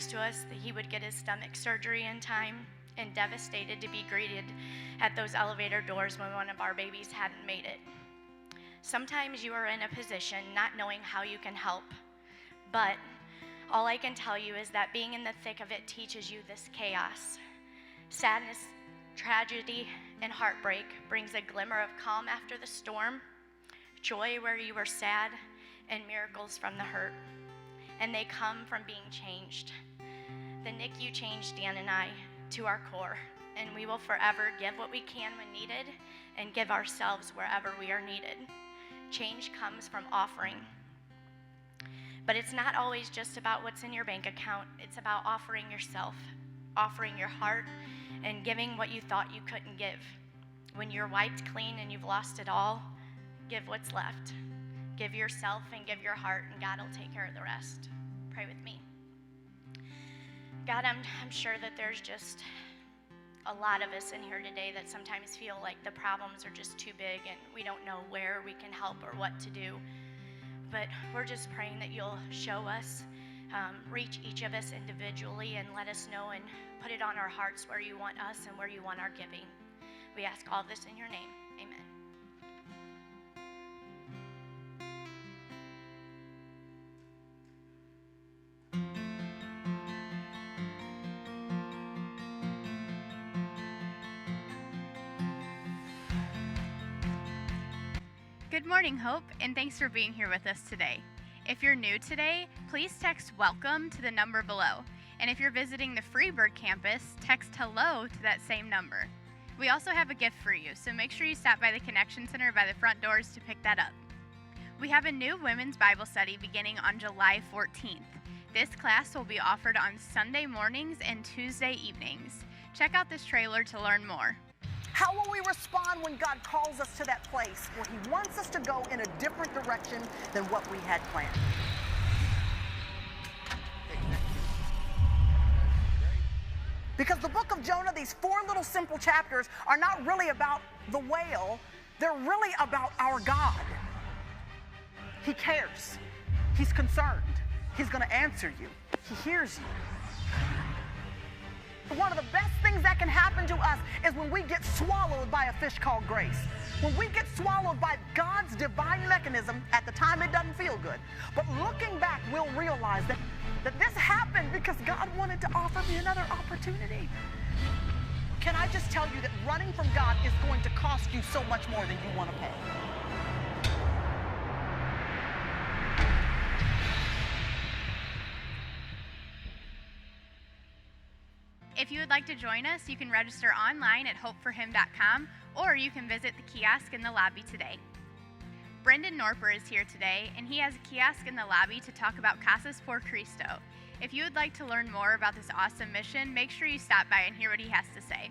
to us that he would get his stomach surgery in time, and devastated to be greeted at those elevator doors when one of our babies hadn't made it. Sometimes you are in a position not knowing how you can help, but all I can tell you is that being in the thick of it teaches you this chaos. Sadness, tragedy, and heartbreak brings a glimmer of calm after the storm, joy where you were sad, and miracles from the hurt. And they come from being changed. The NICU changed Dan and I to our core, and we will forever give what we can when needed and give ourselves wherever we are needed. Change comes from offering. But it's not always just about what's in your bank account. It's about offering yourself, offering your heart, and giving what you thought you couldn't give. When you're wiped clean and you've lost it all, give what's left. Give yourself and give your heart, and God will take care of the rest. Pray with me. God, I'm sure that there's just a lot of us in here today that sometimes feel like the problems are just too big and we don't know where we can help or what to do. But we're just praying that you'll show us, reach each of us individually, and let us know and put it on our hearts where you want us and where you want our giving. We ask all this in your name. Amen. Good morning, Hope, and thanks for being here with us today. If you're new today, please text WELCOME to the number below. And if you're visiting the Freeburg campus, text HELLO to that same number. We also have a gift for you, so make sure you stop by the Connection Center by the front doors to pick that up. We have a new women's Bible study beginning on July 14th. This class will be offered on Sunday mornings and Tuesday evenings. Check out this trailer to learn more. How will we respond when God calls us to that place where he wants us to go in a different direction than what we had planned? Because the book of Jonah, these 4 little simple chapters, are not really about the whale. They're really about our God. He cares. He's concerned. He's going to answer you. He hears you. One of the best things that can happen to us is when we get swallowed by a fish called grace. When we get swallowed by God's divine mechanism, at the time it doesn't feel good. But looking back, we'll realize that this happened because God wanted to offer me another opportunity. Can I just tell you that running from God is going to cost you so much more than you want to pay? If you would like to join us, you can register online at hopeforhim.com, or you can visit the kiosk in the lobby today. Brendan Norper is here today, and he has a kiosk in the lobby to talk about Casas por Cristo. If you would like to learn more about this awesome mission, make sure you stop by and hear what he has to say.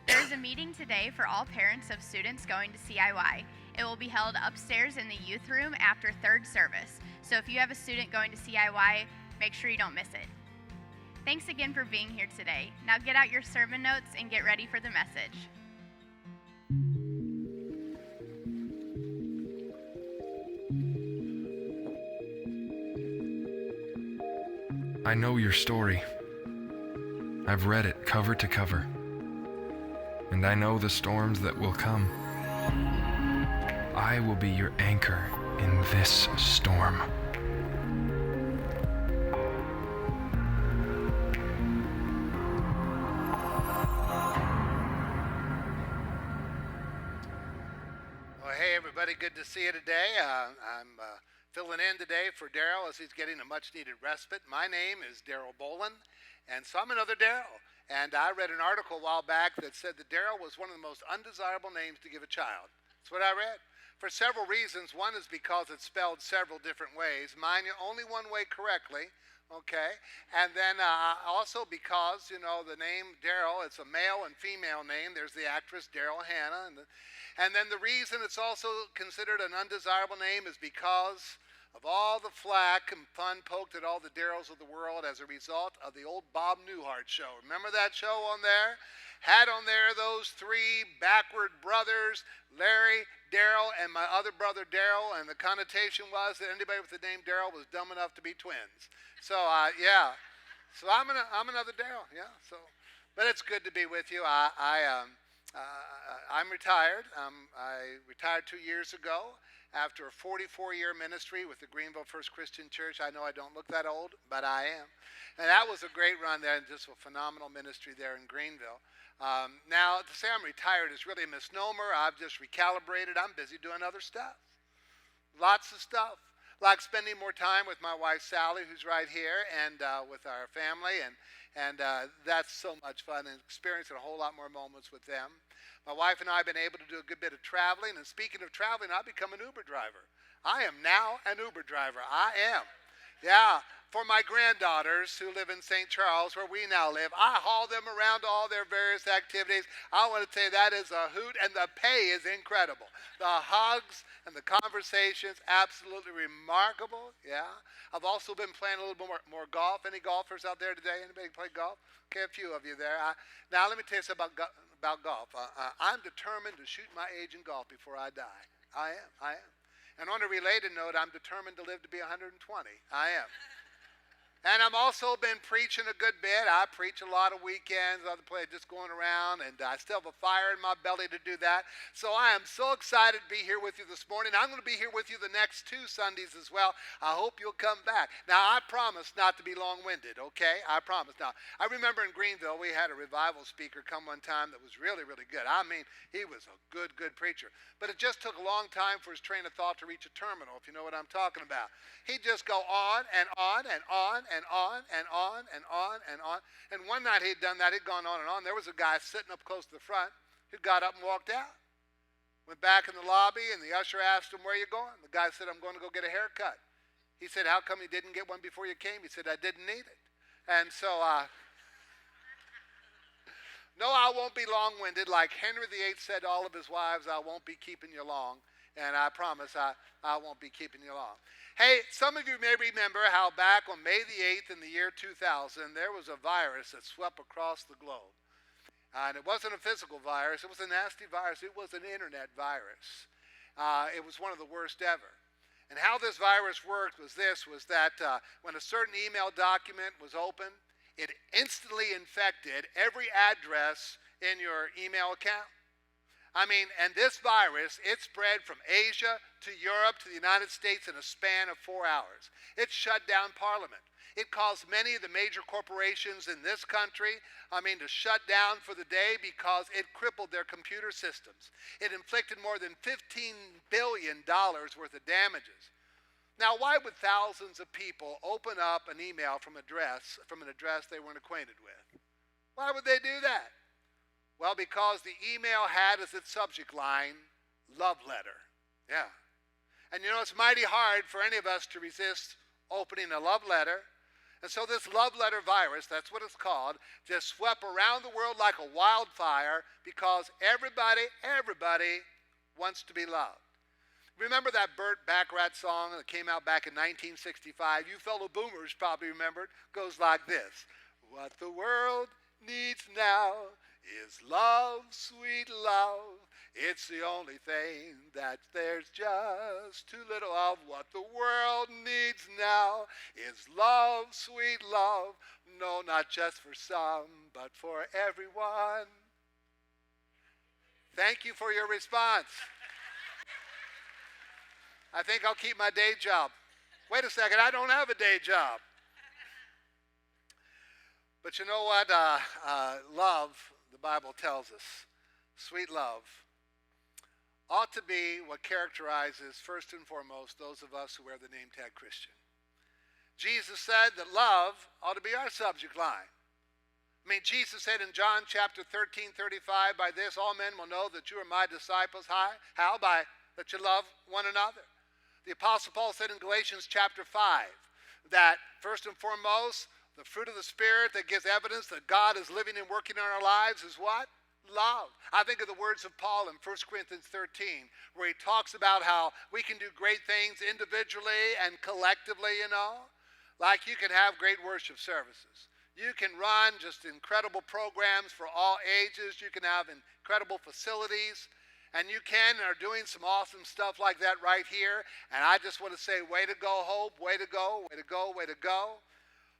There is a meeting today for all parents of students going to CIY. It will be held upstairs in the youth room after third service. So if you have a student going to CIY, make sure you don't miss it. Thanks again for being here today. Now get out your sermon notes and get ready for the message. I know your story. I've read it cover to cover. And I know the storms that will come. I will be your anchor in this storm. Good to see you today. I'm filling in today for Daryl as he's getting a much-needed respite. My name is Daryl Bolin, and so I'm another Daryl. And I read an article a while back that said that Daryl was one of the most undesirable names to give a child. That's what I read. For several reasons. One is because it's spelled several different ways. Mine only one way correctly. Okay, and then also because, you know, the name Daryl, it's a male and female name. There's the actress Daryl Hannah. And then the reason it's also considered an undesirable name is because of all the flack and fun poked at all the Daryls of the world as a result of the old Bob Newhart show. Remember that show on there? Had on there those 3 backward brothers, Larry, Daryl, and my other brother Daryl, and the connotation was that anybody with the name Daryl was dumb enough to be twins. So, yeah. So I'm another Daryl, yeah. So, but it's good to be with you. I'm retired. I retired 2 years ago after a 44-year ministry with the Greenville First Christian Church. I know I don't look that old, but I am. And that was a great run there and just a phenomenal ministry there in Greenville. Now, to say I'm retired is really a misnomer. I've just recalibrated. I'm busy doing other stuff. Lots of stuff. Like spending more time with my wife, Sally, who's right here, and with our family. And that's so much fun, and experiencing a whole lot more moments with them. My wife and I have been able to do a good bit of traveling. And speaking of traveling, I've become an Uber driver. I am now an Uber driver. I am. Yeah, for my granddaughters who live in St. Charles, where we now live, I haul them around to all their various activities. I want to tell you that is a hoot, and the pay is incredible. The hugs and the conversations, absolutely remarkable. Yeah. I've also been playing a little bit more golf. Any golfers out there today? Anybody play golf? Okay, a few of you there. Now, let me tell you something about golf. I'm determined to shoot my age in golf before I die. I am. And on a related note, I'm determined to live to be 120. I am. And I've also been preaching a good bit. I preach a lot of weekends, other places, just going around, and I still have a fire in my belly to do that. So I am so excited to be here with you this morning. I'm going to be here with you the next 2 Sundays as well. I hope you'll come back. Now, I promise not to be long-winded, okay? I promise. Now, I remember in Greenville, we had a revival speaker come one time that was really, really good. I mean, he was a good preacher. But it just took a long time for his train of thought to reach a terminal, if you know what I'm talking about. He'd just go on and on and on and on and on and on and on. And one night he'd done that. He'd gone on and on. There was a guy sitting up close to the front who got up and walked out. Went back in the lobby, and the usher asked him, "Where are you going?" The guy said, "I'm going to go get a haircut." He said, "How come you didn't get one before you came?" He said, "I didn't need it." And so, no, I won't be long-winded. Like Henry VIII said to all of his wives, I won't be keeping you long. And I promise I won't be keeping you long. Hey, some of you may remember how back on May the 8th in the year 2000, there was a virus that swept across the globe. And it wasn't a physical virus. It was a nasty virus. It was an internet virus. It was one of the worst ever. And how this virus worked was that when a certain email document was opened, it instantly infected every address in your email account. I mean, and this virus, it spread from Asia to Europe to the United States in a span of 4 hours. It shut down Parliament. It caused many of the major corporations in this country, to shut down for the day because it crippled their computer systems. It inflicted more than $15 billion worth of damages. Now, why would thousands of people open up an email from an address they weren't acquainted with? Why would they do that? Well, because the email had as its subject line, love letter. Yeah. And it's mighty hard for any of us to resist opening a love letter. And so this love letter virus, that's what it's called, just swept around the world like a wildfire because everybody wants to be loved. Remember that Burt Bacharach song that came out back in 1965? You fellow boomers probably remember it. Goes like this. What the world needs now is love, sweet love. It's the only thing that there's just too little of. What the world needs now is love, sweet love. No, not just for some, but for everyone. Thank you for your response. I think I'll keep my day job. Wait a second, I don't have a day job. But you know what? Love, the Bible tells us, sweet love, ought to be what characterizes, first and foremost, those of us who wear the name tag Christian. Jesus said that love ought to be our subject line. Jesus said in John chapter 13:35, by this all men will know that you are my disciples. How? By that you love one another. The Apostle Paul said in Galatians chapter 5 that first and foremost, the fruit of the Spirit that gives evidence that God is living and working in our lives is what? Love. I think of the words of Paul in 1 Corinthians 13, where he talks about how we can do great things individually and collectively, Like you can have great worship services. You can run just incredible programs for all ages. You can have incredible facilities. And you can and are doing some awesome stuff like that right here. And I just want to say, way to go, Hope. Way to go, way to go, way to go.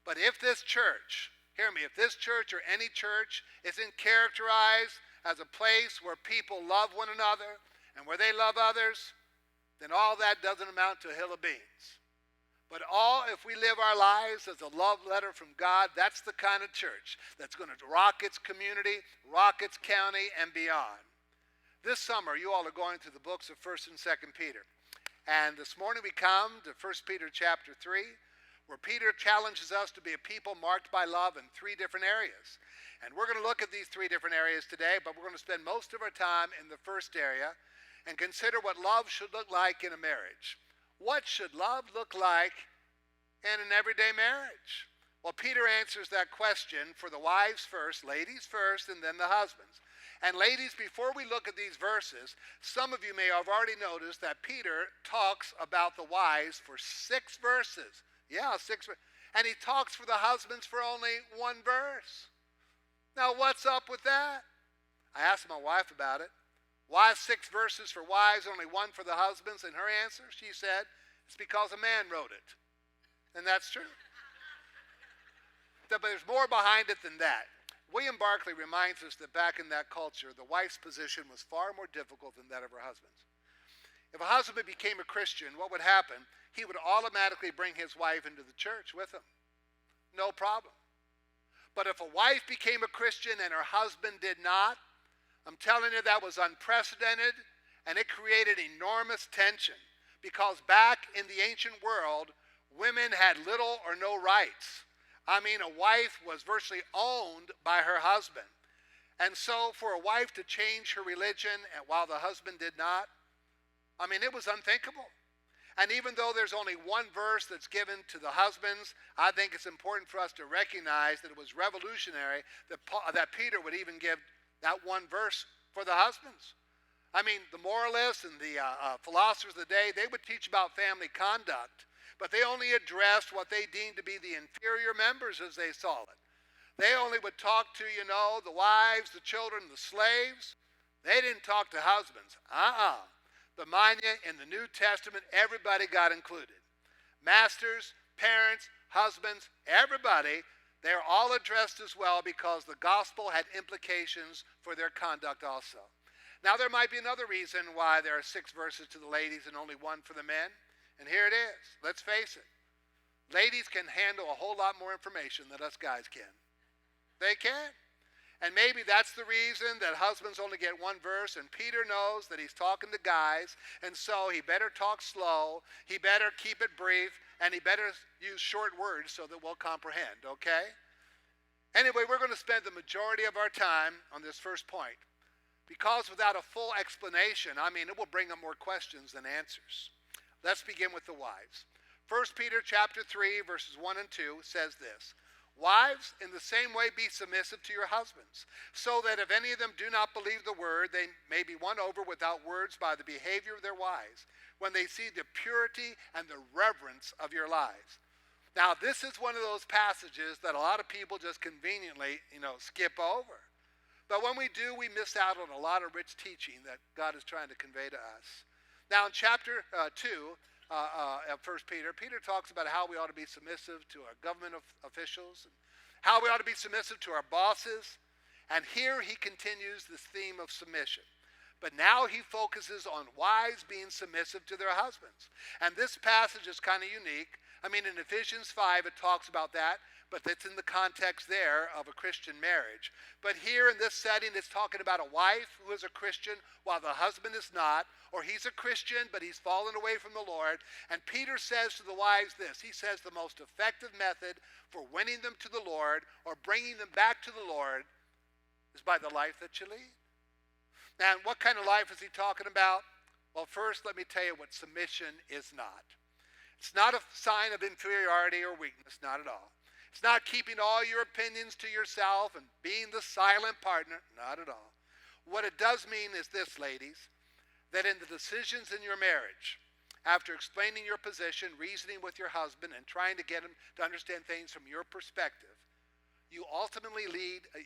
But if this church, hear me, if this church or any church isn't characterized as a place where people love one another and where they love others, then all that doesn't amount to a hill of beans. But if we live our lives as a love letter from God, that's the kind of church that's going to rock its community, rock its county, and beyond. This summer, you all are going through the books of 1st and 2nd Peter. And this morning we come to 1 Peter chapter 3, where Peter challenges us to be a people marked by love in 3 different areas. And we're going to look at these 3 different areas today, but we're going to spend most of our time in the first area and consider what love should look like in a marriage. What should love look like in an everyday marriage? Well, Peter answers that question for the wives first, ladies first, and then the husbands. And ladies, before we look at these verses, some of you may have already noticed that Peter talks about the wives for 6 verses. Yeah, 6 verses. And he talks for the husbands for only 1 verse. Now, what's up with that? I asked my wife about it. Why 6 verses for wives, only 1 for the husbands? And her answer, she said, it's because a man wrote it. And that's true. But there's more behind it than that. William Barclay reminds us that back in that culture, the wife's position was far more difficult than that of her husband's. If a husband became a Christian, what would happen? He would automatically bring his wife into the church with him. No problem. But if a wife became a Christian and her husband did not, I'm telling you, that was unprecedented, and it created enormous tension because back in the ancient world, women had little or no rights. I mean, a wife was virtually owned by her husband. And so for a wife to change her religion while the husband did not, I mean, it was unthinkable. And even though there's only 1 verse that's given to the husbands, I think it's important for us to recognize that it was revolutionary that Peter would even give that 1 verse for the husbands. I mean, the moralists and the philosophers of the day, they would teach about family conduct, but they only addressed what they deemed to be the inferior members as they saw it. They only would talk to, the wives, the children, the slaves. They didn't talk to husbands. But mind you, in the New Testament, everybody got included. Masters, parents, husbands, everybody. They're all addressed as well because the gospel had implications for their conduct also. Now there might be another reason why there are 6 verses to the ladies and only 1 for the men. And here it is. Let's face it. Ladies can handle a whole lot more information than us guys can. They can. And maybe that's the reason that husbands only get 1 verse, and Peter knows that he's talking to guys, and so he better talk slow, he better keep it brief, and he better use short words so that we'll comprehend, okay? Anyway, we're going to spend the majority of our time on this first point, because without a full explanation, it will bring up more questions than answers. Let's begin with the wives. 1 Peter chapter 3, verses 1 and 2 says this: Wives, in the same way be submissive to your husbands, so that if any of them do not believe the word, they may be won over without words by the behavior of their wives, when they see the purity and the reverence of your lives. Now, this is one of those passages that a lot of people just conveniently, skip over. But when we do, we miss out on a lot of rich teaching that God is trying to convey to us. Now, in chapter 2, of 1 Peter, Peter talks about how we ought to be submissive to our government officials, and how we ought to be submissive to our bosses. And here he continues this theme of submission. But now he focuses on wives being submissive to their husbands. And this passage is kind of unique. In Ephesians 5, it talks about that, but it's in the context there of a Christian marriage. But here in this setting, it's talking about a wife who is a Christian while the husband is not, or he's a Christian, but he's fallen away from the Lord. And Peter says to the wives this. He says the most effective method for winning them to the Lord or bringing them back to the Lord is by the life that you lead. Now, what kind of life is he talking about? Well, first, let me tell you what submission is not. It's not a sign of inferiority or weakness, not at all. It's not keeping all your opinions to yourself and being the silent partner, not at all. What it does mean is this, ladies, that in the decisions in your marriage, after explaining your position, reasoning with your husband, and trying to get him to understand things from your perspective, you ultimately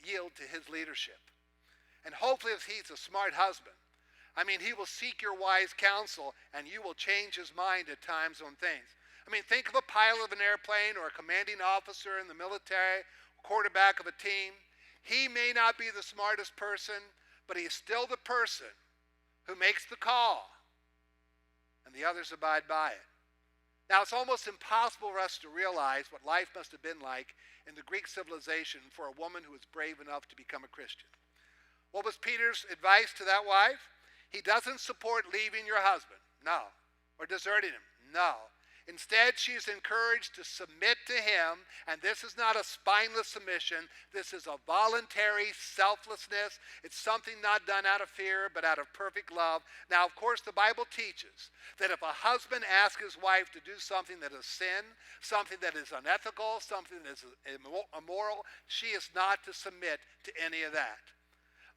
yield to his leadership. And hopefully if he's a smart husband, he will seek your wise counsel, and you will change his mind at times on things. I mean, think of a pilot of an airplane or a commanding officer in the military, quarterback of a team. He may not be the smartest person, but he's still the person who makes the call, and the others abide by it. Now, it's almost impossible for us to realize what life must have been like in the Greek civilization for a woman who was brave enough to become a Christian. What was Peter's advice to that wife? He doesn't support leaving your husband, no, or deserting him, no. Instead, she's encouraged to submit to him, and this is not a spineless submission. This is a voluntary selflessness. It's something not done out of fear, but out of perfect love. Now, of course, the Bible teaches that if a husband asks his wife to do something that is sin, something that is unethical, something that is immoral, she is not to submit to any of that.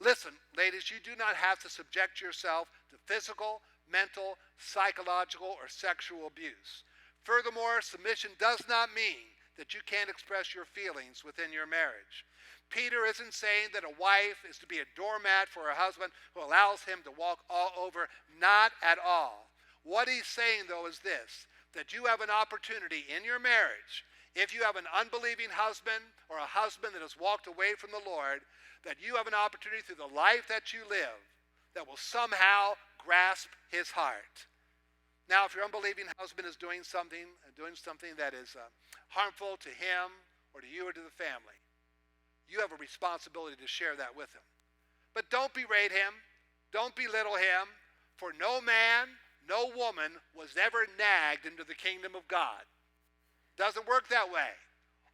Listen, ladies, you do not have to subject yourself to physical, mental, psychological, or sexual abuse. Furthermore, submission does not mean that you can't express your feelings within your marriage. Peter isn't saying that a wife is to be a doormat for her husband who allows him to walk all over. Not at all. What he's saying, though, is this, that you have an opportunity in your marriage, if you have an unbelieving husband or a husband that has walked away from the Lord, that you have an opportunity through the life that you live that will somehow grasp his heart. Now, if your unbelieving husband is doing something that is harmful to him or to you or to the family, you have a responsibility to share that with him. But don't berate him. Don't belittle him. For no man, no woman was ever nagged into the kingdom of God. Doesn't work that way.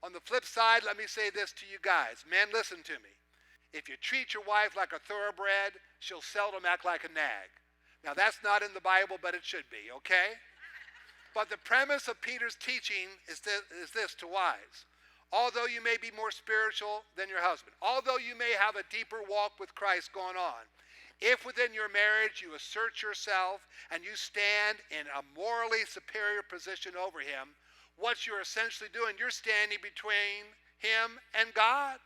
On the flip side, let me say this to you guys. Men, listen to me. If you treat your wife like a thoroughbred, she'll seldom act like a nag. Now, that's not in the Bible, but it should be, okay? But the premise of Peter's teaching is this to wives. Although you may be more spiritual than your husband, although you may have a deeper walk with Christ going on, if within your marriage you assert yourself and you stand in a morally superior position over him, what you're essentially doing, you're standing between him and God.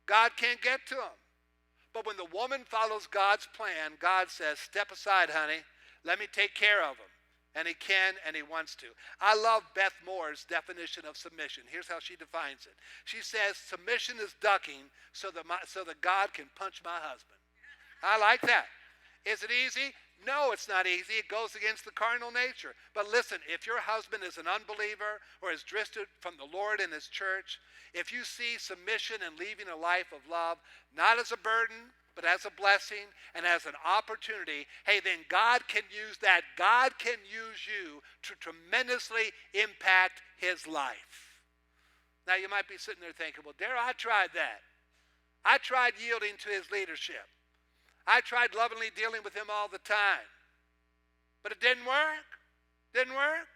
God can't get to him. But when the woman follows God's plan, God says, step aside, honey. Let me take care of him. And he can and he wants to. I love Beth Moore's definition of submission. Here's how she defines it. She says, submission is ducking so that God can punch my husband. I like that. Is it easy? No, it's not easy. It goes against the carnal nature. But listen, if your husband is an unbeliever or has drifted from the Lord and his church, if you see submission and leaving a life of love, not as a burden, but as a blessing and as an opportunity, hey, then God can use that. God can use you to tremendously impact his life. Now, you might be sitting there thinking, well, Darrell, I tried that. I tried yielding to his leadership. I tried lovingly dealing with him all the time. But it didn't work. Didn't work.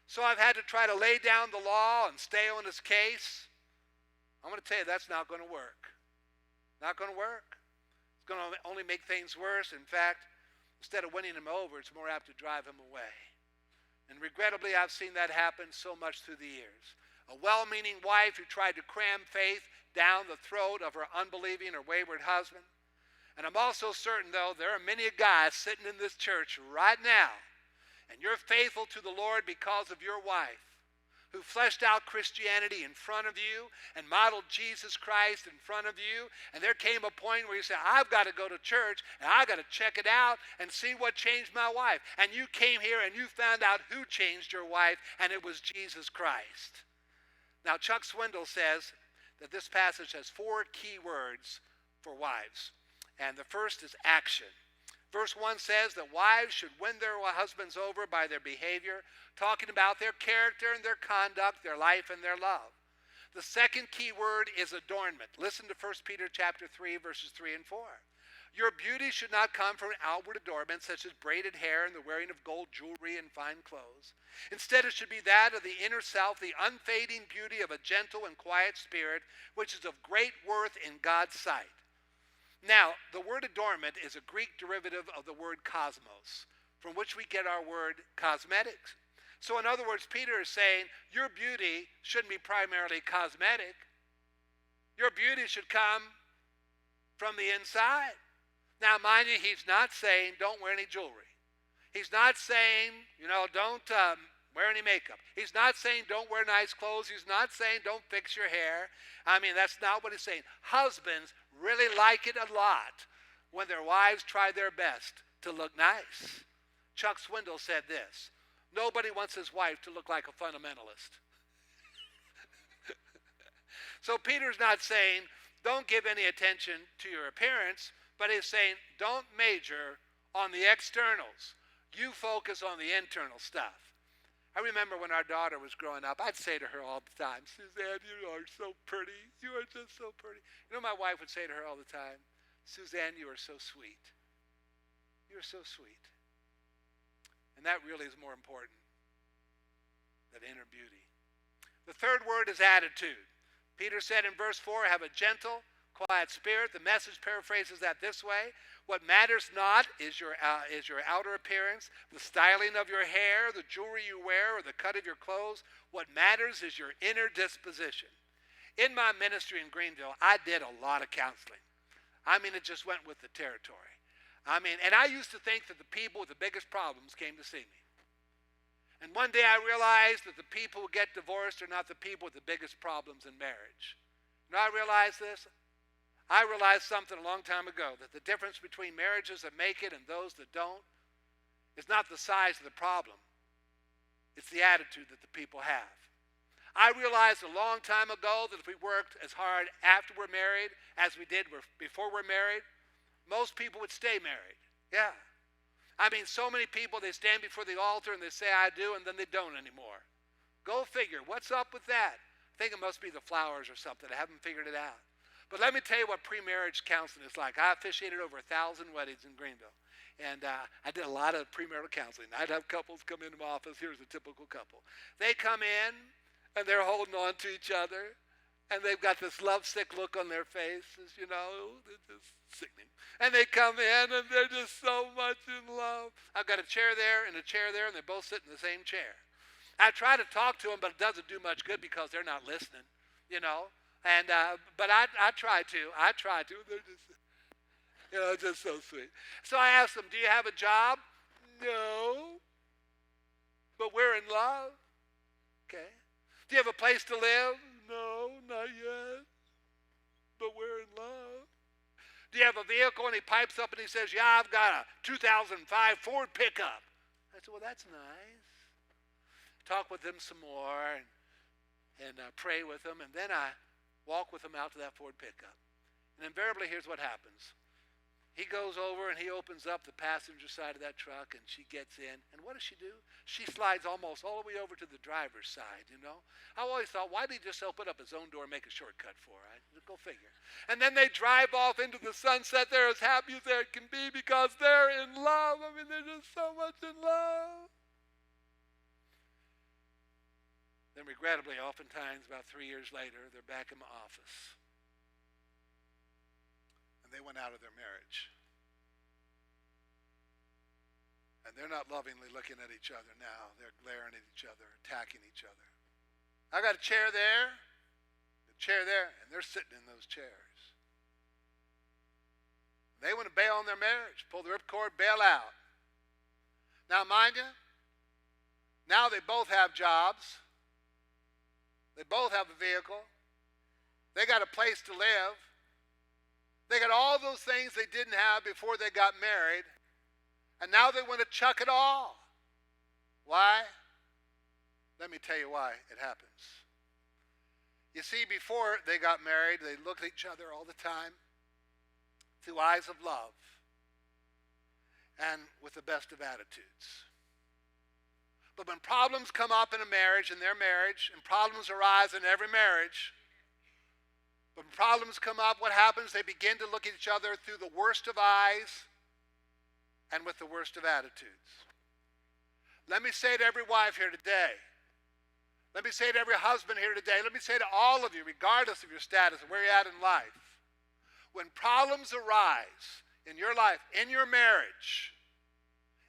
So I've had to try to lay down the law and stay on his case. I'm going to tell you, that's not going to work. Not going to work. It's going to only make things worse. In fact, instead of winning him over, it's more apt to drive him away. And regrettably, I've seen that happen so much through the years. A well-meaning wife who tried to cram faith down the throat of her unbelieving or wayward husband. And I'm also certain, though, there are many guys sitting in this church right now, and you're faithful to the Lord because of your wife, who fleshed out Christianity in front of you and modeled Jesus Christ in front of you. And there came a point where you said, I've got to go to church, and I've got to check it out and see what changed my wife. And you came here and you found out who changed your wife, and it was Jesus Christ. Now, Chuck Swindoll says that this passage has 4 key words for wives. And the first is action. Verse 1 says that wives should win their husbands over by their behavior, talking about their character and their conduct, their life and their love. The second key word is adornment. Listen to 1 Peter chapter 3, verses 3 and 4. Your beauty should not come from outward adornment, such as braided hair and the wearing of gold jewelry and fine clothes. Instead, it should be that of the inner self, the unfading beauty of a gentle and quiet spirit, which is of great worth in God's sight. Now, the word adornment is a Greek derivative of the word cosmos, from which we get our word cosmetics. So in other words, Peter is saying, your beauty shouldn't be primarily cosmetic. Your beauty should come from the inside. Now, mind you, he's not saying don't wear any jewelry. He's not saying, don't wear any makeup. He's not saying don't wear nice clothes. He's not saying don't fix your hair. I mean, that's not what he's saying. Husbands really like it a lot when their wives try their best to look nice. Chuck Swindoll said this: nobody wants his wife to look like a fundamentalist. So Peter's not saying don't give any attention to your appearance, but he's saying don't major on the externals. You focus on the internal stuff. I remember when our daughter was growing up, I'd say to her all the time, Suzanne, you are so pretty. You are just so pretty. You know, my wife would say to her all the time, Suzanne, you are so sweet. You're so sweet. And that really is more important than inner beauty. The third word is attitude. Peter said in verse 4, have a gentle, quiet spirit. The Message paraphrases that this way: what matters not is your outer appearance, the styling of your hair, the jewelry you wear, or the cut of your clothes. What matters is your inner disposition. In my ministry in Greenville, I did a lot of counseling. I mean, it just went with the territory. And I used to think that the people with the biggest problems came to see me. And one day I realized that the people who get divorced are not the people with the biggest problems in marriage. You know, I realized this. I realized something a long time ago, that the difference between marriages that make it and those that don't is not the size of the problem. It's the attitude that the people have. I realized a long time ago that if we worked as hard after we're married as we did before we're married, most people would stay married. Yeah. I mean, so many people, they stand before the altar and they say, I do, and then they don't anymore. Go figure. What's up with that? I think it must be the flowers or something. I haven't figured it out. But let me tell you what pre-marriage counseling is like. I officiated over 1,000 weddings in Greenville. And I did a lot of premarital counseling. I'd have couples come into my office. Here's a typical couple. They come in, and they're holding on to each other. And they've got this lovesick look on their faces, you know. They're just sickening. And they come in, and they're just so much in love. I've got a chair there and a chair there, and they both sit in the same chair. I try to talk to them, but it doesn't do much good because they're not listening, you know. And but I try to. They're just, you know, just so sweet. So I asked them, do you have a job? No. But we're in love. Okay. Do you have a place to live? No, not yet. But we're in love. Do you have a vehicle? And he pipes up and he says, yeah, I've got a 2005 Ford pickup. I said, well, that's nice. Talk with them some more and pray with them. And then I walk with them out to that Ford pickup. And invariably, here's what happens. He goes over and he opens up the passenger side of that truck, and she gets in. And what does she do? She slides almost all the way over to the driver's side, you know. I always thought, why did he just open up his own door and make a shortcut for her? Go figure. And then they drive off into the sunset. They're as happy as they can be because they're in love. I mean, they're just so much in love. Then regrettably, oftentimes, about 3 years later, they're back in my office. And they went out of their marriage. And they're not lovingly looking at each other now. They're glaring at each other, attacking each other. I got a chair there, and they're sitting in those chairs. They want to bail on their marriage, pull the ripcord, bail out. Now, mind you, now they both have jobs. They both have a vehicle. They got a place to live. They got all those things they didn't have before they got married. And now they want to chuck it all. Why? Let me tell you why it happens. You see, before they got married, they looked at each other all the time through eyes of love and with the best of attitudes. But when problems come up in a marriage, in their marriage, and problems arise in every marriage, when problems come up, what happens? They begin to look at each other through the worst of eyes and with the worst of attitudes. Let me say to every wife here today, let me say to every husband here today, let me say to all of you, regardless of your status and where you're at in life, when problems arise in your life, in your marriage,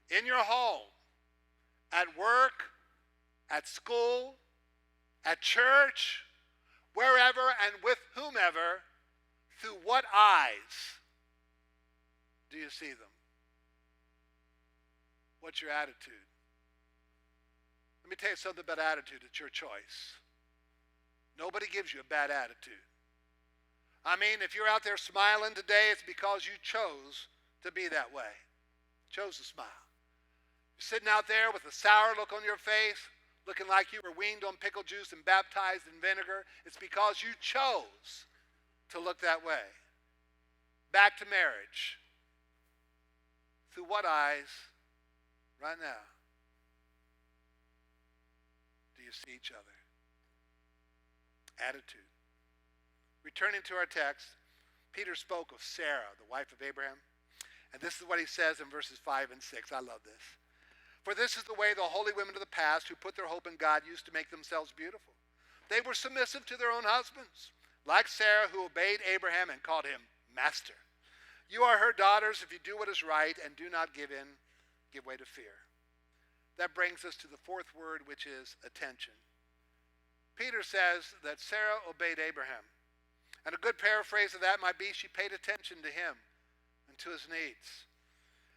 in your home, at work, at school, at church, wherever and with whomever, through what eyes do you see them? What's your attitude? Let me tell you something about attitude. It's your choice. Nobody gives you a bad attitude. I mean, if you're out there smiling today, it's because you chose to be that way. Chose to smile. You're sitting out there with a sour look on your face, looking like you were weaned on pickle juice and baptized in vinegar. It's because you chose to look that way. Back to marriage. Through what eyes, right now, do you see each other? Attitude. Returning to our text, Peter spoke of Sarah, the wife of Abraham. And this is what he says in verses 5 and 6. I love this. For this is the way the holy women of the past who put their hope in God used to make themselves beautiful. They were submissive to their own husbands, like Sarah, who obeyed Abraham and called him master. You are her daughters if you do what is right and do not give way to fear. That brings us to the fourth word, which is attention. Peter says that Sarah obeyed Abraham. And a good paraphrase of that might be she paid attention to him and to his needs.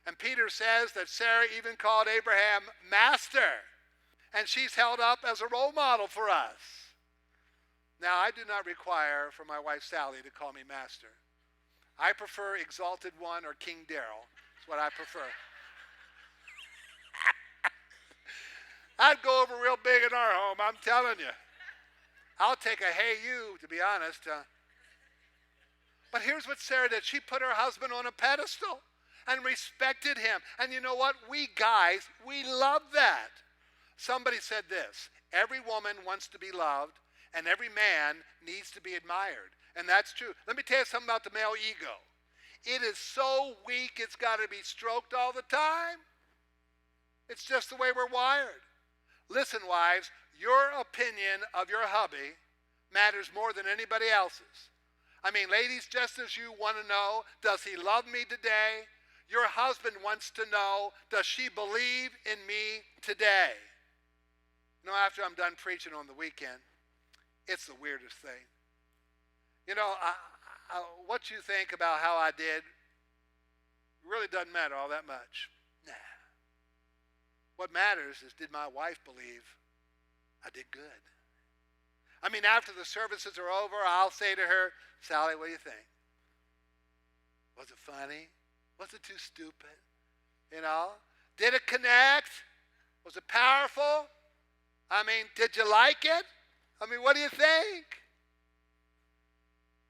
And Peter says that Sarah even called Abraham master. And she's held up as a role model for us. Now, I do not require for my wife Sally to call me master. I prefer Exalted One or King Daryl. That's what I prefer. I'd go over real big in our home, I'm telling you. I'll take a hey you, to be honest. But here's what Sarah did. She put her husband on a pedestal and respected him. And you know what? We guys, we love that. Somebody said this. Every woman wants to be loved, and every man needs to be admired. And that's true. Let me tell you something about the male ego. It is so weak, it's got to be stroked all the time. It's just the way we're wired. Listen, wives, your opinion of your hubby matters more than anybody else's. I mean, ladies, just as you want to know, does he love me today? Your husband wants to know, does she believe in me today? You know, after I'm done preaching on the weekend, it's the weirdest thing. You know, what you think about how I did really doesn't matter all that much. Nah. What matters is, did my wife believe I did good? I mean, after the services are over, I'll say to her, Sally, what do you think? Was it funny? Was it too stupid? You know? Did it connect? Was it powerful? I mean, did you like it? I mean, what do you think?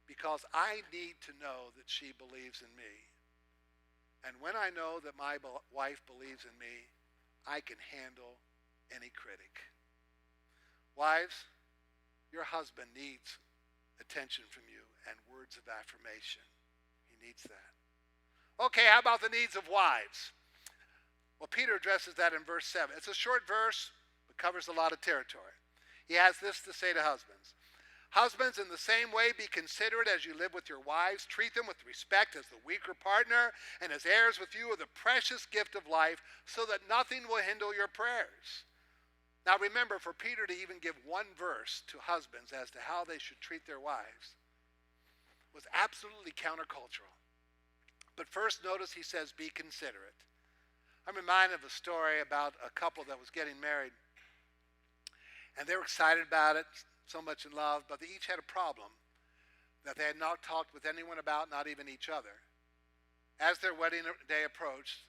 Because I need to know that she believes in me. And when I know that my wife believes in me, I can handle any critic. Wives, your husband needs attention from you and words of affirmation. He needs that. Okay, how about the needs of wives? Well, Peter addresses that in verse 7. It's a short verse, but covers a lot of territory. He has this to say to husbands. Husbands, in the same way, be considerate as you live with your wives. Treat them with respect as the weaker partner and as heirs with you of the precious gift of life, so that nothing will hinder your prayers. Now remember, for Peter to even give one verse to husbands as to how they should treat their wives was absolutely countercultural. But first, notice he says, be considerate. I'm reminded of a story about a couple that was getting married. And they were excited about it, so much in love, but they each had a problem that they had not talked with anyone about, not even each other. As their wedding day approached,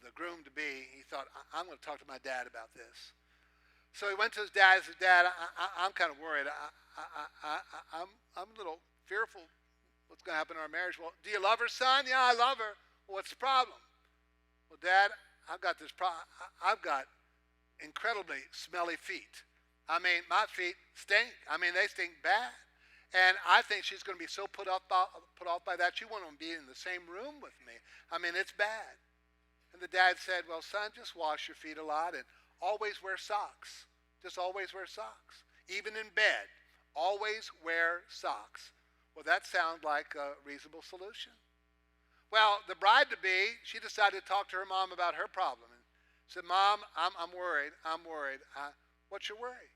the groom-to-be, he thought, I'm going to talk to my dad about this. So he went to his dad and said, Dad, I'm kind of worried. I'm a little fearful what's going to happen in our marriage. Well, do you love her, son? Yeah, I love her. Well, what's the problem? Well, Dad, I've got this problem. I've got incredibly smelly feet. I mean, my feet stink. I mean, they stink bad. And I think she's going to be so put off by that, she won't even be in the same room with me. I mean, it's bad. And the dad said, well, son, just wash your feet a lot and always wear socks. Just always wear socks. Even in bed, always wear socks. Well, that sounds like a reasonable solution. Well, the bride-to-be, she decided to talk to her mom about her problem. And said, Mom, I'm worried. What's your worry?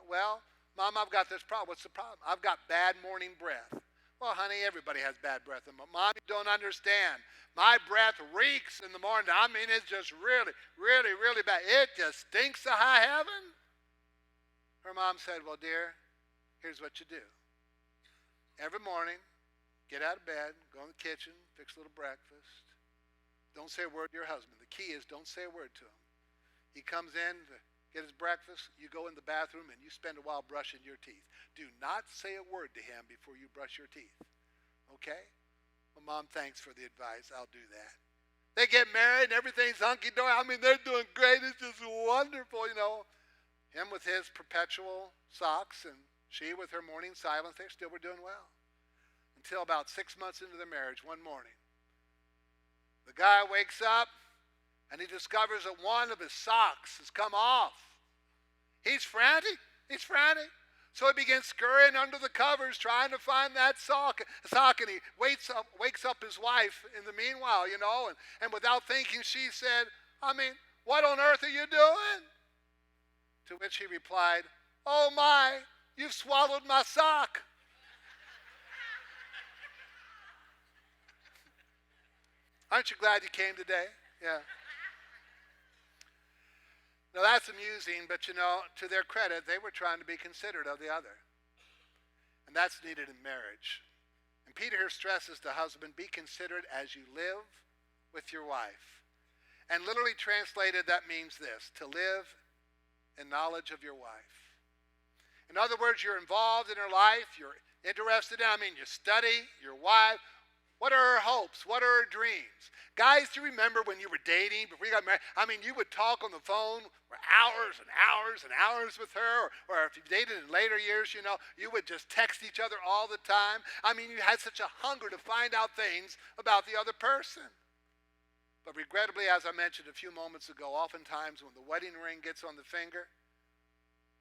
Well, Mom, I've got this problem. What's the problem? I've got bad morning breath. Well, honey, everybody has bad breath. And Mom, you don't understand. My breath reeks in the morning. I mean, it's just really, really, really bad. It just stinks to high heaven. Her mom said, well, dear, here's what you do. Every morning, get out of bed, go in the kitchen, fix a little breakfast. Don't say a word to your husband. The key is don't say a word to him. He comes in to get his breakfast. You go in the bathroom and you spend a while brushing your teeth. Do not say a word to him before you brush your teeth. Okay? Well, Mom, thanks for the advice. I'll do that. They get married and everything's hunky-dory. I mean, they're doing great. It's just wonderful, you know. Him with his perpetual socks and she with her morning silence. They still were doing well. Until about 6 months into their marriage, one morning, the guy wakes up and he discovers that one of his socks has come off. He's frantic. So he begins scurrying under the covers trying to find that sock, and he wakes up his wife in the meanwhile, you know, and without thinking she said, I mean, what on earth are you doing? To which he replied, oh my, you've swallowed my sock. Aren't you glad you came today? Yeah. Now that's amusing, but you know, to their credit, they were trying to be considerate of the other. And that's needed in marriage. And Peter here stresses to husband, be considerate as you live with your wife. And literally translated, that means this, to live in knowledge of your wife. In other words, you're involved in her life, you're interested in, you study your wife. What are her hopes? What are her dreams? Guys, do you remember when you were dating, before you got married? You would talk on the phone for hours and hours and hours with her, or if you dated in later years, you know, you would just text each other all the time. You had such a hunger to find out things about the other person. But regrettably, as I mentioned a few moments ago, oftentimes when the wedding ring gets on the finger,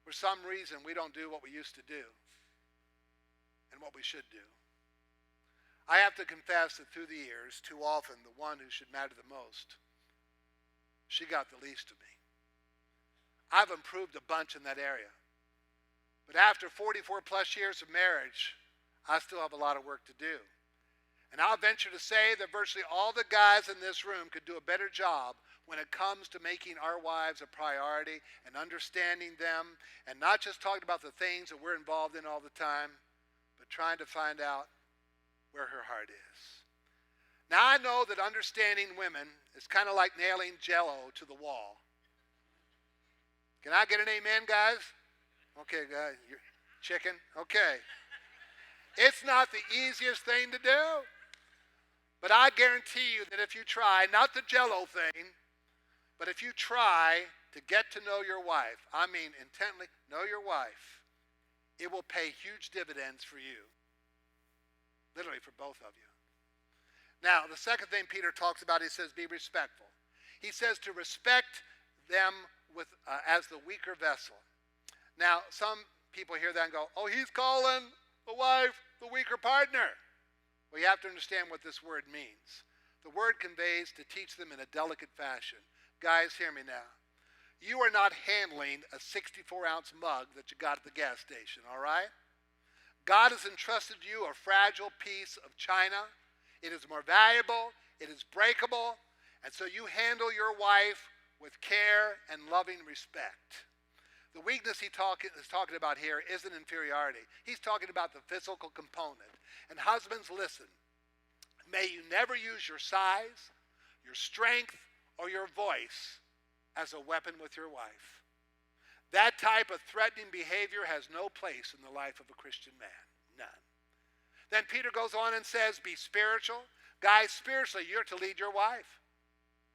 for some reason we don't do what we used to do and what we should do. I have to confess that through the years, too often, the one who should matter the most, she got the least of me. I've improved a bunch in that area. But after 44 plus years of marriage, I still have a lot of work to do. And I'll venture to say that virtually all the guys in this room could do a better job when it comes to making our wives a priority and understanding them, and not just talking about the things that we're involved in all the time, but trying to find out where her heart is. Now I know that understanding women is kind of like nailing Jell-O to the wall. Can I get an amen, guys? Okay, guys, you're chicken? Okay. It's not the easiest thing to do. But I guarantee you that if you try, not the Jell-O thing, but if you try to get to know your wife, intently know your wife, it will pay huge dividends for you. Literally for both of you. Now, the second thing Peter talks about, he says, be respectful. He says to respect them as the weaker vessel. Now, some people hear that and go, oh, he's calling the wife the weaker partner. Well, you have to understand what this word means. The word conveys to teach them in a delicate fashion. Guys, hear me now. You are not handling a 64-ounce mug that you got at the gas station, all right? God has entrusted you a fragile piece of china. It is more valuable, it is breakable, and so you handle your wife with care and loving respect. The weakness is talking about here isn't inferiority. He's talking about the physical component. And husbands, listen. May you never use your size, your strength, or your voice as a weapon with your wife. That type of threatening behavior has no place in the life of a Christian man. None. Then Peter goes on and says, be spiritual. Guys, spiritually, you're to lead your wife.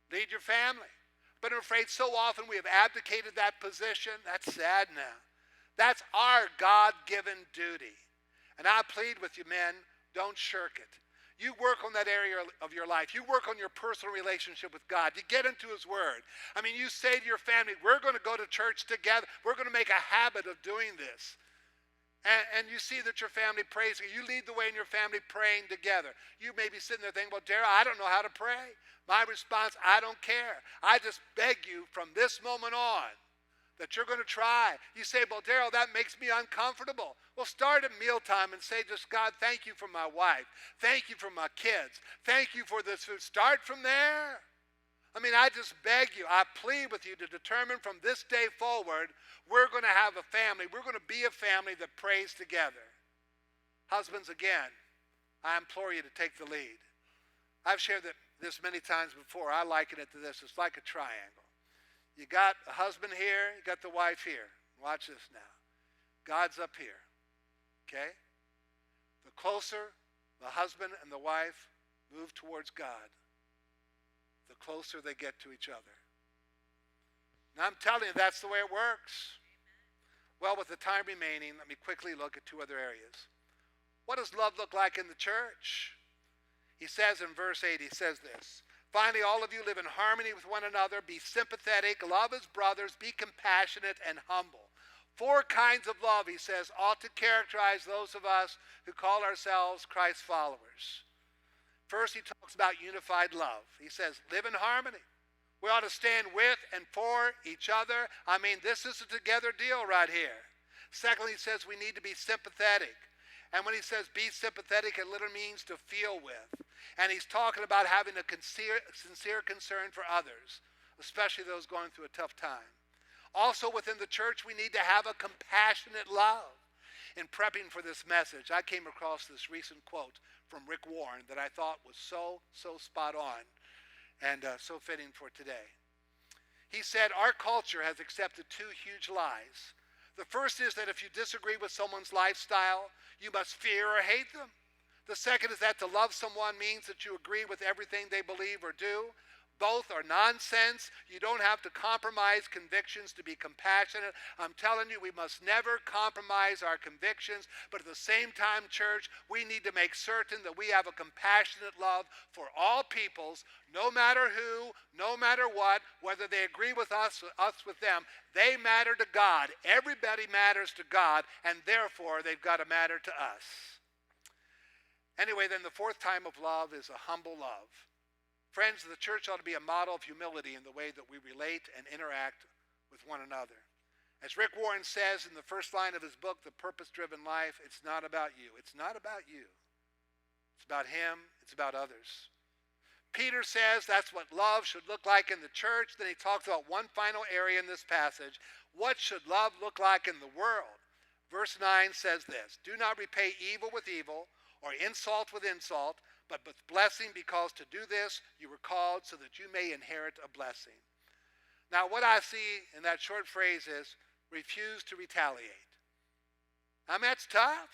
Lead your family. But I'm afraid so often we have abdicated that position. That's sad now. That's our God-given duty. And I plead with you, men, don't shirk it. You work on that area of your life. You work on your personal relationship with God. You get into His Word. You say to your family, we're going to go to church together. We're going to make a habit of doing this. And you see that your family prays. You lead the way in your family praying together. You may be sitting there thinking, well, Darrell, I don't know how to pray. My response, I don't care. I just beg you from this moment on that you're going to try. You say, well, Daryl, that makes me uncomfortable. Well, start at mealtime and say, just God, thank you for my wife. Thank you for my kids. Thank you for this food. Start from there. I mean, I just beg you, I plead with you to determine from this day forward, we're going to have a family. We're going to be a family that prays together. Husbands, again, I implore you to take the lead. I've shared this many times before. I liken it to this. It's like a triangle. You got a husband here, you got the wife here. Watch this now. God's up here, okay? The closer the husband and the wife move towards God, the closer they get to each other. Now I'm telling you, that's the way it works. Well, with the time remaining, let me quickly look at two other areas. What does love look like in the church? He says in verse 8, he says this, finally, all of you live in harmony with one another, be sympathetic, love as brothers, be compassionate and humble. 4 kinds of love, he says, ought to characterize those of us who call ourselves Christ followers. First, he talks about unified love. He says, live in harmony. We ought to stand with and for each other. I mean, this is a together deal right here. Secondly, he says we need to be sympathetic. And when he says be sympathetic, it literally means to feel with. And he's talking about having a sincere concern for others, especially those going through a tough time. Also within the church, we need to have a compassionate love. In prepping for this message, I came across this recent quote from Rick Warren that I thought was so spot on and so fitting for today. He said, our culture has accepted 2 huge lies. The first is that if you disagree with someone's lifestyle, you must fear or hate them. The second is that to love someone means that you agree with everything they believe or do. Both are nonsense. You don't have to compromise convictions to be compassionate. I'm telling you, we must never compromise our convictions. But at the same time, church, we need to make certain that we have a compassionate love for all peoples, no matter who, no matter what, whether they agree with us with them. They matter to God. Everybody matters to God, and therefore they've got to matter to us. Anyway, then the 4th time of love is a humble love. Friends, the church ought to be a model of humility in the way that we relate and interact with one another. As Rick Warren says in the first line of his book, The Purpose-Driven Life, it's not about you. It's not about you. It's about him. It's about others. Peter says that's what love should look like in the church. Then he talks about one final area in this passage. What should love look like in the world? Verse 9 says this, do not repay evil with evil or insult with insult, but with blessing, because to do this you were called so that you may inherit a blessing. Now what I see in that short phrase is refuse to retaliate. I mean, that's tough.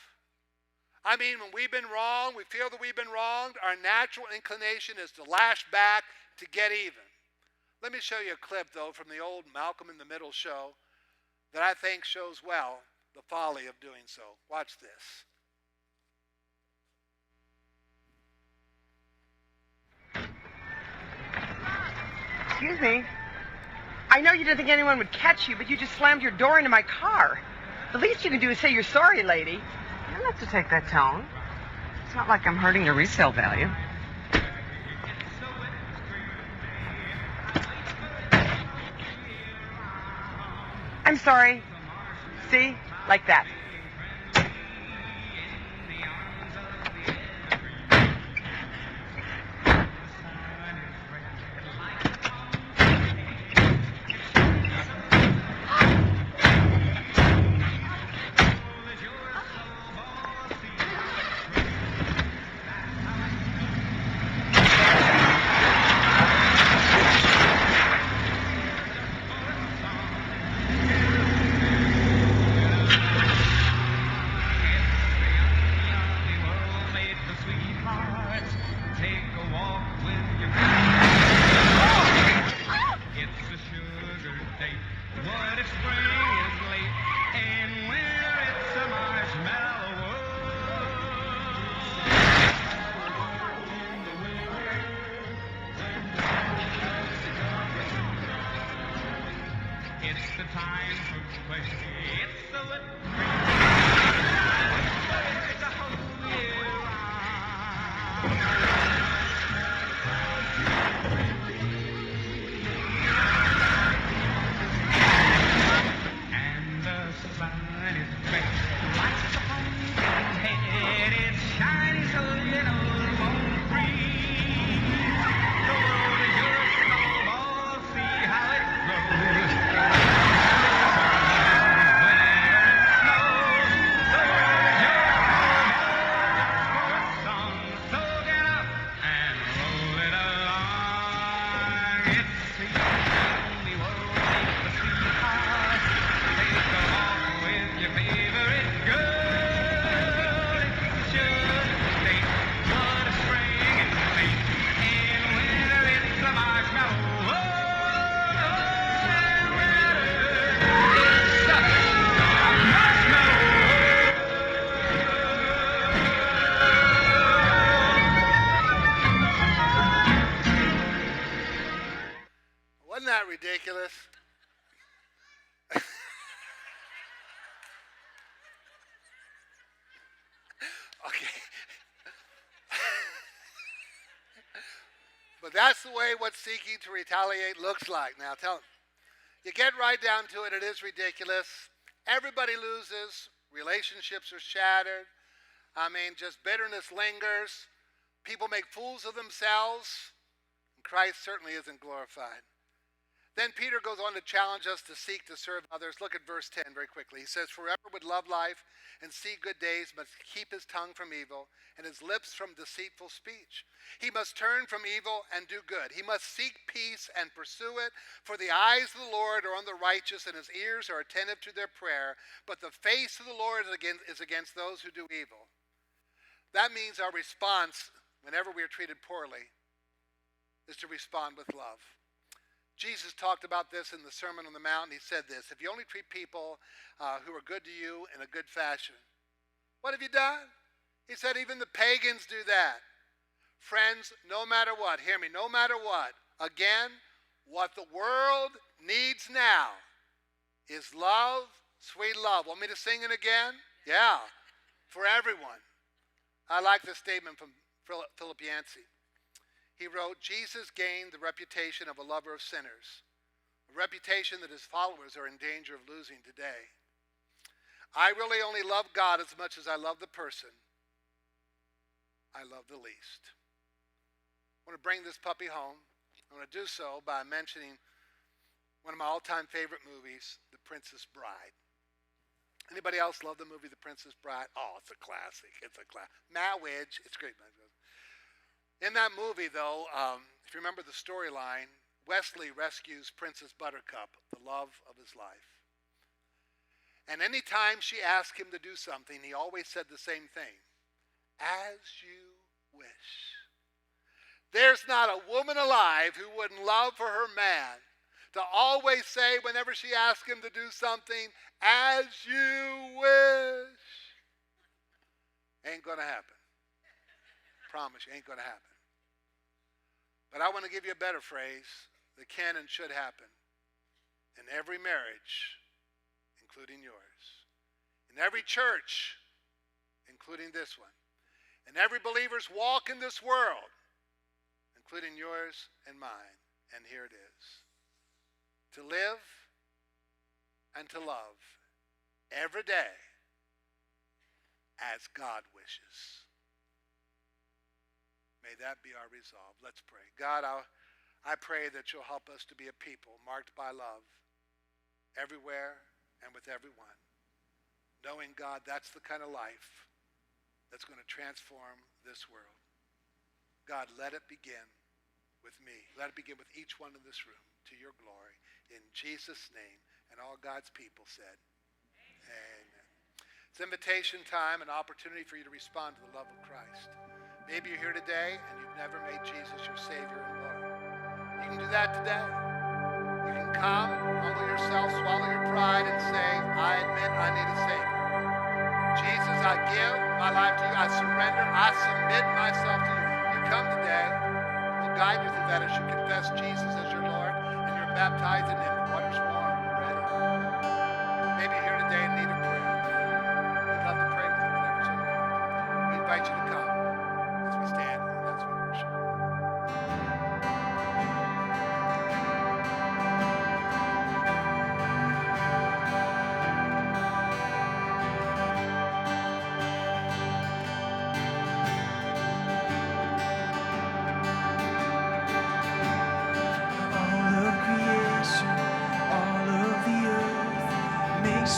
I mean, when we've been wronged, we feel that we've been wronged, our natural inclination is to lash back, to get even. Let me show you a clip, though, from the old Malcolm in the Middle show that I think shows well the folly of doing so. Watch this. Excuse me. I know you didn't think anyone would catch you, but you just slammed your door into my car. The least you can do is say you're sorry, lady. You don't have to take that tone. It's not like I'm hurting your resale value. I'm sorry. See? Like that. shiny so you know it won't freeze. The world is your snowball, see how it grows. Whenever it snows, the world is your snowball, just for a song. So get up and roll it along. It's the only world makes the sweetheart. Take a walk with your favorite girl. It should state what a spring is late. In winter it's a marshmallow. Oh, in winter it's a marshmallow. Wasn't that ridiculous? Okay. But that's the way what seeking to retaliate looks like. Now tell them. You get right down to it, it is ridiculous. Everybody loses. Relationships are shattered. I mean, just bitterness lingers. People make fools of themselves. And Christ certainly isn't glorified. Then Peter goes on to challenge us to seek to serve others. Look at verse 10 very quickly. He says, "For whoever would love life and see good days must keep his tongue from evil and his lips from deceitful speech. He must turn from evil and do good. He must seek peace and pursue it. For the eyes of the Lord are on the righteous and his ears are attentive to their prayer. But the face of the Lord is against those who do evil." That means our response whenever we are treated poorly is to respond with love. Jesus talked about this in the Sermon on the Mount. He said this: if you only treat people who are good to you in a good fashion, what have you done? He said even the pagans do that. Friends, no matter what, hear me, no matter what, again, what the world needs now is love, sweet love. Want me to sing it again? Yeah, for everyone. I like this statement from Philip Yancey. He wrote, "Jesus gained the reputation of a lover of sinners, a reputation that his followers are in danger of losing today. I really only love God as much as I love the person I love the least." I want to bring this puppy home. I want to do so by mentioning one of my all-time favorite movies, The Princess Bride. Anybody else love the movie The Princess Bride? Oh, it's a classic. It's a classic. Matt Widge, it's great. In that movie, though, if you remember the storyline, Wesley rescues Princess Buttercup, the love of his life. And any time she asked him to do something, he always said the same thing: "As you wish." There's not a woman alive who wouldn't love for her man to always say, whenever she asked him to do something, "As you wish." Ain't gonna happen. Promise you, ain't gonna happen. But I want to give you a better phrase that can and should happen in every marriage, including yours, in every church, including this one, in every believer's walk in this world, including yours and mine. And here it is: to live and to love every day as God wishes. May that be our resolve. Let's pray. God, I pray that you'll help us to be a people marked by love everywhere and with everyone. Knowing, God, that's the kind of life that's going to transform this world. God, let it begin with me. Let it begin with each one in this room, to your glory. In Jesus' name. And all God's people said, amen. It's invitation time, an opportunity for you to respond to the love of Christ. Maybe you're here today and you've never made Jesus your Savior and Lord. You can do that today. You can come, humble yourself, swallow your pride, and say, "I admit I need a Savior. Jesus, I give my life to you. I surrender. I submit myself to you." You come today. We'll guide you through that as you confess Jesus as your Lord and you're baptized in Him. Water's warm. Ready. Maybe you're here today in need of prayer. We'd love to pray with you, whatever's on your heart. We invite you to come as we stand and as we worship.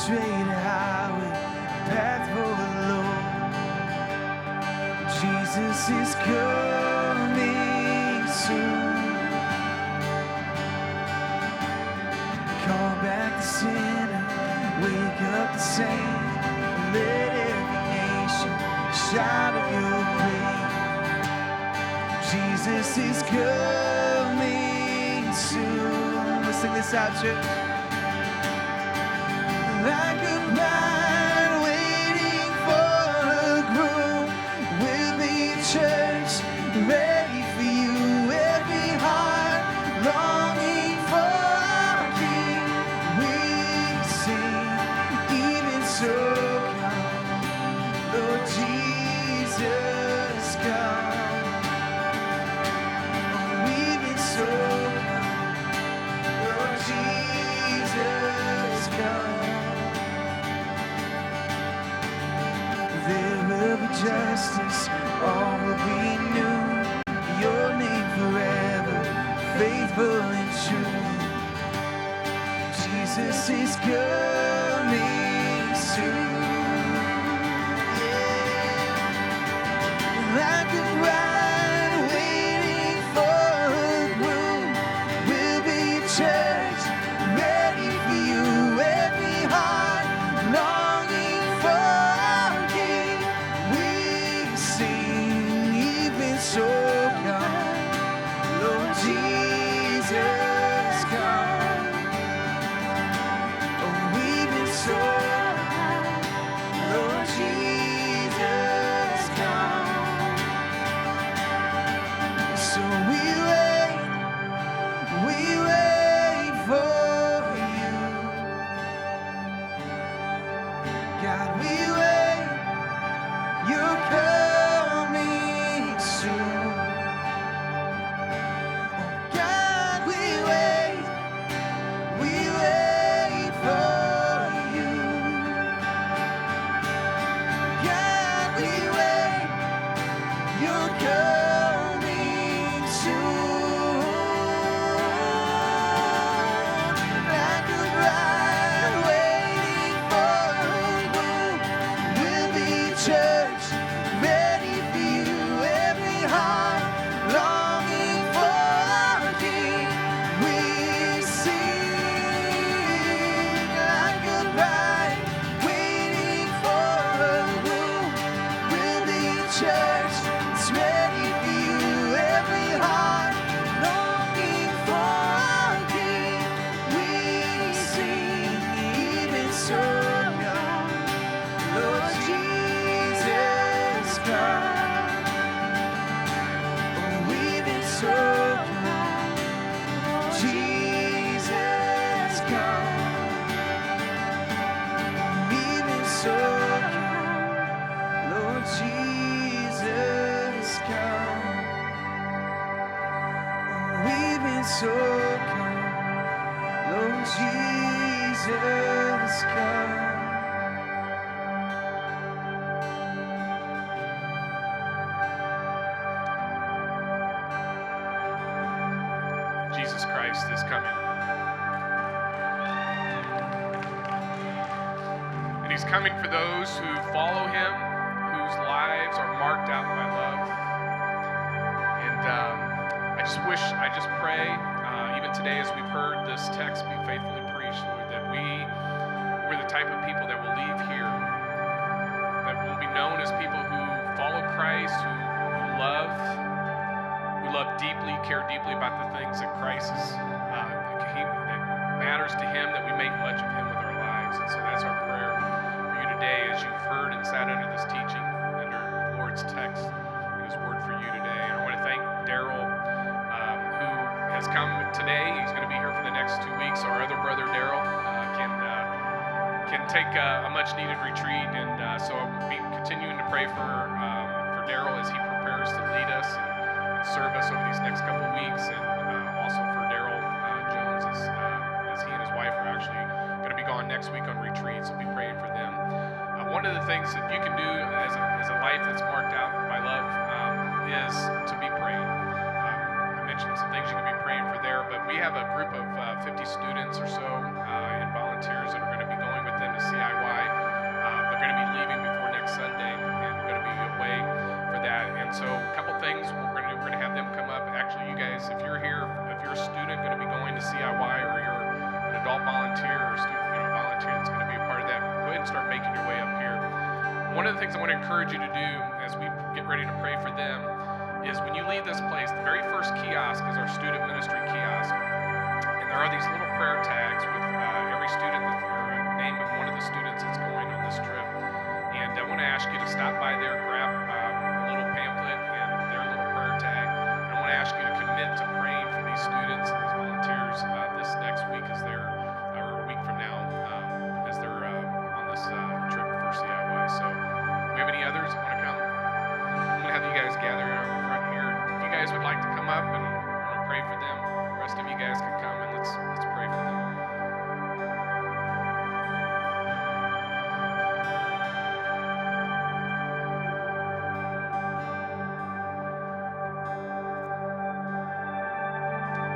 straight highway, path for the Lord. Jesus is coming soon. Call back the sinner, wake up the saint. Let every nation shout of your praise. Jesus is coming soon. Let's sing this out, church. Like a bride waiting for her groom, we'll be a church ready for you. Every heart longing for our King. We sing, even so come, Lord Jesus, come. Even so come, Lord Jesus, come. There will be justice, all will be new. Your name forever, faithful and true. Jesus is coming soon. Yeah. Like a bride waiting for her groom, we'll be a church ready for you. Every heart longing for our King. We sing, even so come, Lord Jesus, come. Oh, even so come, Lord Jesus, come. So we wait for you. God, we wait, you're coming soon. Oh, God, we wait for you. God, we wait, you're coming soon. Like a bride waiting for her groom, we'll be church ready for you. Every heart longing for our King. We sing like a bride waiting for her groom. We'll be church that's ready for you. Every heart longing for our King. We sing, even so come, Lord Jesus, come. Oh, even so come, Jesus, come. Even so come, Lord Jesus, come. Oh, even so come, Lord Jesus, come. Jesus Christ is coming. And he's coming for those who follow him, whose lives are marked out by love. And I just pray, even today as we've heard this text be faithfully preached, Lord, that we're the type of people that will leave here, that will be known as people who follow Christ, who love deeply, care deeply about the things that Christ is, that matters to him, that we make much of him with our lives. And so that's our prayer for you today as you've heard and sat under this teaching, under the Lord's text and his word for you today. And I want to thank Daryl, who has come today. He's going to be here for the next 2 weeks. Our other brother, Daryl, can take a much-needed retreat. And so we'll be continuing to pray for Daryl as he prepares to lead us and serve us over these next couple weeks, and also for Daryl Jones as he and his wife are actually going to be gone next week on retreat, so be praying for them. One of the things that you can do as a life that's marked out by love is to be praying. I mentioned some things you can be praying for there, but we have a group of 50 students or so and volunteers that are going to be going with them to Seattle so a couple things we're going to do. We're going to have them come up. Actually, you guys, if you're here, if you're a student going to be going to CIY, or you're an adult volunteer or a student, volunteer that's going to be a part of that, go ahead and start making your way up here. One of the things I want to encourage you to do as we get ready to pray for them is when you leave this place, the very first kiosk is our student ministry kiosk. And there are these little prayer tags with every student or a name of one of the students that's going on this trip. And I want to ask you to stop by there, grab a little pamphlet and their little prayer tag. And I want to ask you to commit to praying for these students and these volunteers this next week as they're, or a week from now, as they're on this trip for CIY. So, do we have any others that want to come? I'm going to have you guys gather up front here. If you guys would like to come up and want to pray for them, the rest of you guys can come and let's pray for them.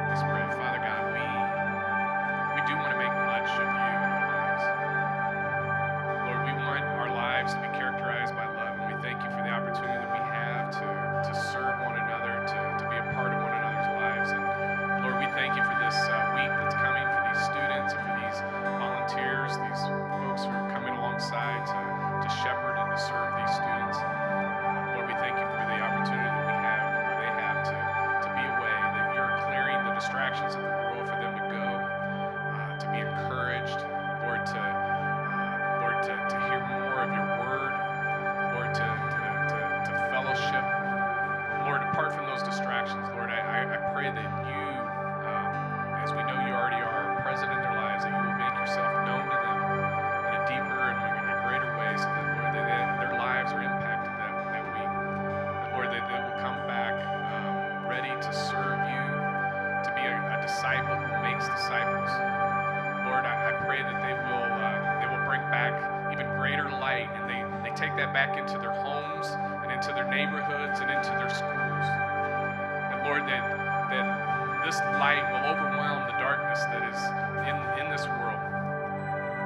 Let's pray. Father God, we do want to make much of you in our lives. Lord, we want our lives to be characterized by love, and we thank you for the opportunity that we have to serve one another, to be a part of one another's lives. And Lord, we thank you for this week that's coming, for these students and for these volunteers, these folks who are coming alongside to shepherd and to serve these students. Lord, we thank you for the opportunity that we have, or they have, to be away, that you're clearing the distractions of the world for them to go, to be encouraged, Lord, to hear more of your word, Lord, to fellowship. Lord, apart from those distractions, Lord, I pray that you, as we know you already are present in their lives, that you will make yourself known to them in a deeper and in a greater way, so that, Lord, their lives are impacted that week. That, Lord, they will come back ready to serve you, to be a disciple who makes disciples. Lord, I pray that they will bring back even greater light, and they take that back into their homes and into their neighborhoods and into their schools. And Lord, that this light will overwhelm the darkness that is in this world.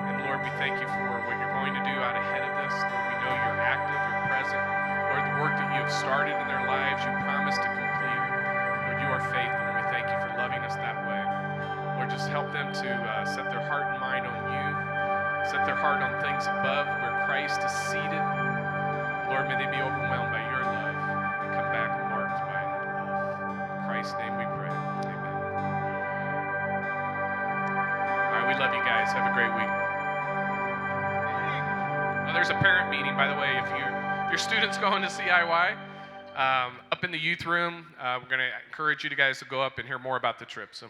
And Lord, we thank you for what you're going to do out ahead of this. Lord, we know you're active, you're present. Lord, the work that you have started in their lives, you promise to complete. Lord, you are faithful, and we thank you for loving us that way. Lord, just help them to set their heart and mind on you, set their heart on things above where Christ is seated. Lord, may they be overwhelmed by your love and come back marked by that love. In Christ's name we pray. Amen. All right, we love you guys. Have a great week. Oh, there's a parent meeting, by the way. If your student's going to CIY, up in the youth room, we're going to encourage you guys to go up and hear more about the trip. So.